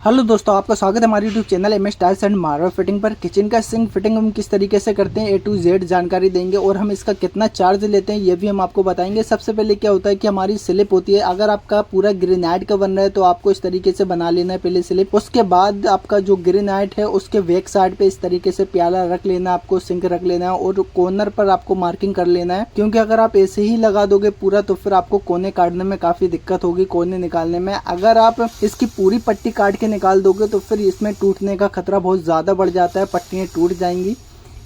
Hello दोस्तों, आपका स्वागत है हमारे YouTube channel M S tiles and marble fitting पर। किचन का सिंक फिटिंग हम किस तरीके से करते हैं A to Z जानकारी देंगे और हम इसका कितना चार्ज लेते हैं ये भी हम आपको बताएंगे। सबसे पहले क्या होता है कि हमारी स्लिप होती है। अगर आपका पूरा ग्रेनाइट का बन रहा है तो आपको इस तरीके से बना लेना है पहले स्लिप। उसके बाद आपका जो ग्रेनाइट है उसके बैक साइड पे इस तरीके से प्याला रख लेना है, आपको सिंक रख लेना है और कॉर्नर पर आपको मार्किंग कर लेना है। क्योंकि अगर आप ऐसे ही लगा दोगे पूरा तो फिर आपको कोने काटने में काफी दिक्कत होगी, कोने निकालने में। अगर आप इसकी पूरी पट्टी काट के निकाल दोगे तो फिर इसमें टूटने का खतरा बहुत ज़्यादा बढ़ जाता है, पट्टियाँ टूट जाएंगी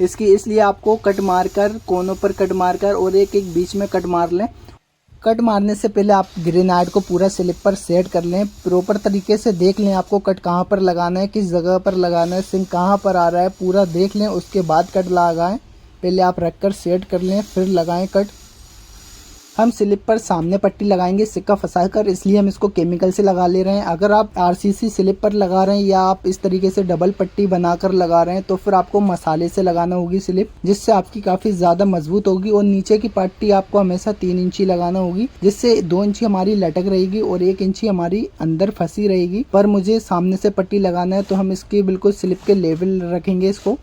इसकी। इसलिए आपको कट मारकर, कोनों पर कट मारकर और एक एक बीच में कट मार लें। कट मारने से पहले आप ग्रेनाइट को पूरा स्लिप पर सेट कर लें, प्रॉपर तरीके से देख लें आपको कट कहाँ पर लगाना है, किस जगह पर लगाना है, सिंक कहाँ पर आ रहा है, पूरा देख लें। उसके बाद कट लगाएं। पहले आप रख कर सेट कर लें फिर लगाएं कट। हम स्लिप पर सामने पट्टी लगाएंगे सिक्का फंसा कर, इसलिए हम इसको केमिकल से लगा ले रहे हैं। अगर आप RCC स्लिप पर लगा रहे हैं या आप इस तरीके से डबल पट्टी बनाकर लगा रहे हैं तो फिर आपको मसाले से लगाना होगी स्लिप, जिससे आपकी काफ़ी ज़्यादा मजबूत होगी। और नीचे की पट्टी आपको हमेशा 3 इंची लगाना होगी, जिससे 2 इंची हमारी लटक रहेगी और 1 इंची हमारी अंदर फंसी रहेगी। पर मुझे सामने से पट्टी लगाना है तो हम इसकी बिल्कुल स्लिप के लेवल रखेंगे इसको,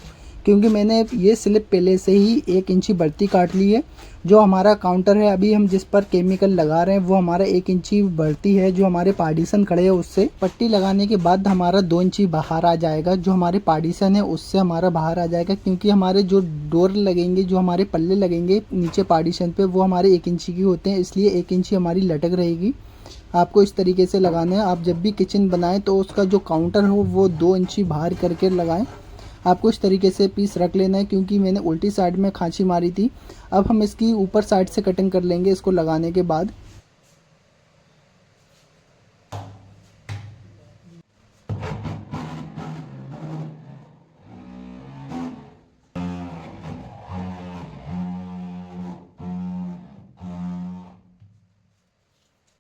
क्योंकि मैंने ये स्लिप पहले से ही 1 इंची बढ़ती काट ली है। जो हमारा काउंटर है अभी हम जिस पर केमिकल लगा रहे हैं वो हमारा 1 इंची बढ़ती है, जो हमारे पार्टीशन खड़े हैं उससे। पट्टी लगाने के बाद हमारा 2 इंची बाहर आ जाएगा, जो हमारे पार्टीशन है उससे हमारा बाहर आ जाएगा। क्योंकि हमारे जो डोर लगेंगे, जो हमारे पल्ले लगेंगे नीचे पार्टीशन पे, वो हमारे 1 इंची की होते हैं, इसलिए 1 इंची हमारी लटक रहेगी। आपको इस तरीके से लगाना है। आप जब भी किचन बनाएं तो उसका जो काउंटर हो वो 2 इंची बाहर करके लगाएं। आपको इस तरीके से पीस रख लेना है, क्योंकि मैंने उल्टी साइड में खांची मारी थी। अब हम इसकी ऊपर साइड से कटिंग कर लेंगे इसको लगाने के बाद।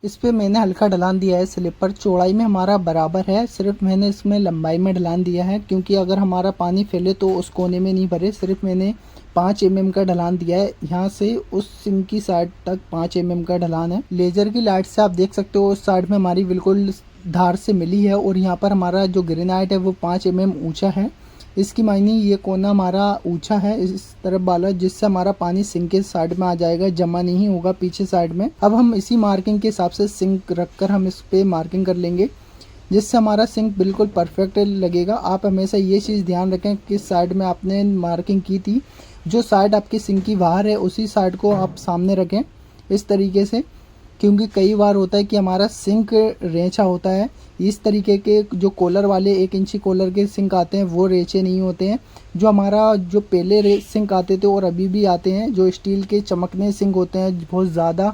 इस पे मैंने हल्का ढलान दिया है स्लिप पर। चौड़ाई में हमारा बराबर है, सिर्फ मैंने इसमें लंबाई में ढलान दिया है, क्योंकि अगर हमारा पानी फैले तो उस कोने में नहीं भरे। सिर्फ मैंने 5 mm का ढलान दिया है, यहाँ से उस सिंक की साइड तक 5 mm का ढलान है। लेजर की लाइट से आप देख सकते हो उस साइड में हमारी बिल्कुल धार से मिली है, और यहाँ पर हमारा जो ग्रेनाइट है वो 5 mm ऊँचा है। इसकी मायने ये कोना हमारा ऊंचा है इस तरफ वाला, जिससे हमारा पानी सिंक के साइड में आ जाएगा, जमा नहीं होगा पीछे साइड में। अब हम इसी मार्किंग के हिसाब से सिंक रखकर हम इस पे मार्किंग कर लेंगे, जिससे हमारा सिंक बिल्कुल परफेक्ट लगेगा। आप हमेशा ये चीज़ ध्यान रखें किस साइड में आपने मार्किंग की थी, जो साइड आपकी सिंक की बाहर है उसी साइड को आप सामने रखें इस तरीके से। क्योंकि कई बार होता है कि हमारा सिंक रेंचा होता है। इस तरीके के जो कॉलर वाले 1 इंची कॉलर के सिंक आते हैं वो रेंचे नहीं होते हैं। जो हमारा जो पहले सिंक आते थे और अभी भी आते हैं, जो स्टील के चमकने सिंक होते हैं बहुत ज़्यादा,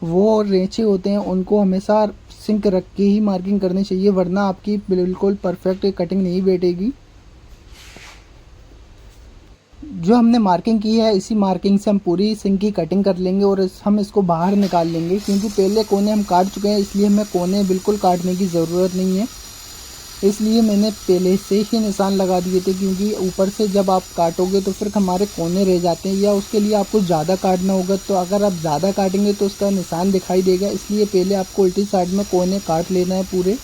वो रेंचे होते हैं। उनको हमेशा सिंक रख के ही मार्किंग करनी चाहिए, वरना आपकी बिल्कुल परफेक्ट कटिंग नहीं बैठेगी। जो हमने मार्किंग की है इसी मार्किंग से हम पूरी सिंक की कटिंग कर लेंगे और हम इसको बाहर निकाल लेंगे। क्योंकि पहले कोने हम काट चुके हैं, इसलिए हमें कोने बिल्कुल काटने की ज़रूरत नहीं है। इसलिए मैंने पहले से ही निशान लगा दिए थे, क्योंकि ऊपर से जब आप काटोगे तो फिर हमारे कोने रह जाते हैं, या उसके लिए आपको ज़्यादा काटना होगा। तो अगर आप ज़्यादा काटेंगे तो उसका निशान दिखाई देगा, इसलिए पहले आपको उल्टी साइड में कोने काट लेना है पूरे।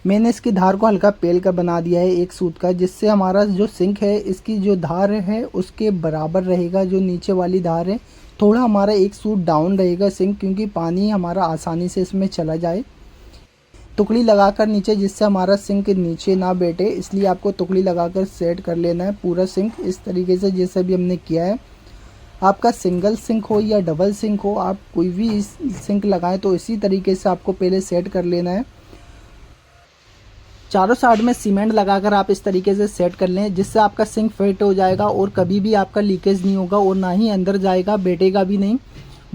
मैंने इसकी धार को हल्का पेल कर बना दिया है एक सूत का, जिससे हमारा जो सिंक है इसकी जो धार है उसके बराबर रहेगा। जो नीचे वाली धार है थोड़ा हमारा एक सूत डाउन रहेगा सिंक, क्योंकि पानी हमारा आसानी से इसमें चला जाए। तुकड़ी लगाकर नीचे, जिससे हमारा सिंक नीचे ना बैठे, इसलिए आपको तुकड़ी लगाकर सेट कर लेना है पूरा सिंक इस तरीके से जैसे भी हमने किया है। आपका सिंगल सिंक हो या डबल सिंक हो, आप कोई भी सिंक लगाएं तो इसी तरीके से आपको पहले सेट कर लेना है। चारों साइड में सीमेंट लगाकर आप इस तरीके से सेट कर लें, जिससे आपका सिंक फिट हो जाएगा और कभी भी आपका लीकेज नहीं होगा और ना ही अंदर जाएगा, बैठेगा भी नहीं।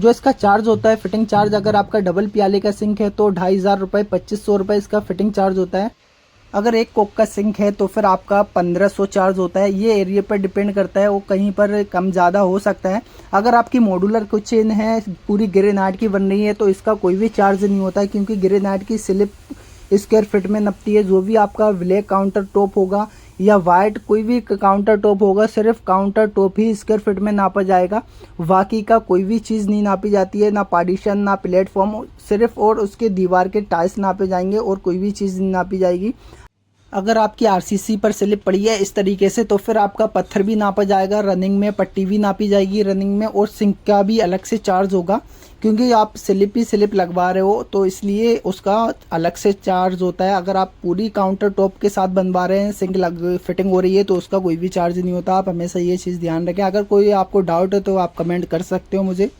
जो इसका चार्ज होता है फिटिंग चार्ज, अगर आपका डबल प्याले का सिंक है तो 2500 रुपये, 2500 रुपये इसका फिटिंग चार्ज होता है। अगर एक कोक का सिंक है तो फिर आपका 1500 चार्ज होता है। ये एरिया पर डिपेंड करता है, वो कहीं पर कम ज़्यादा हो सकता है। अगर आपकी मॉड्यूलर किचन है, पूरी ग्रेनाइट की बन रही है, तो इसका कोई भी चार्ज नहीं होता है, क्योंकि ग्रेनाइट की स्लिप स्क्वायर फीट में नपती है। जो भी आपका ब्लैक काउंटर टॉप होगा या वाइट कोई भी काउंटर टॉप होगा, सिर्फ काउंटर टॉप ही स्क्वायर फीट में नापा जाएगा, बाकी का कोई भी चीज़ नहीं नापी जाती है, ना पार्टीशन ना प्लेटफॉर्म, सिर्फ और उसके दीवार के टाइल्स नापे जाएंगे और कोई भी चीज़ नहीं नापी जाएगी। अगर आपकी आरसीसी पर स्लिप पड़ी है इस तरीके से तो फिर आपका पत्थर भी नापा जाएगा, रनिंग में पट्टी भी नापी जाएगी रनिंग में, और सिंक का भी अलग से चार्ज होगा, क्योंकि आप स्लिप ही स्लिप लगवा रहे हो तो इसलिए उसका अलग से चार्ज होता है। अगर आप पूरी काउंटर टॉप के साथ बनवा रहे हैं, सिंक फिटिंग हो रही है, तो उसका कोई भी चार्ज नहीं होता। आप हमेशा ये चीज़ ध्यान रखें। अगर कोई आपको डाउट है तो आप कमेंट कर सकते हो मुझे।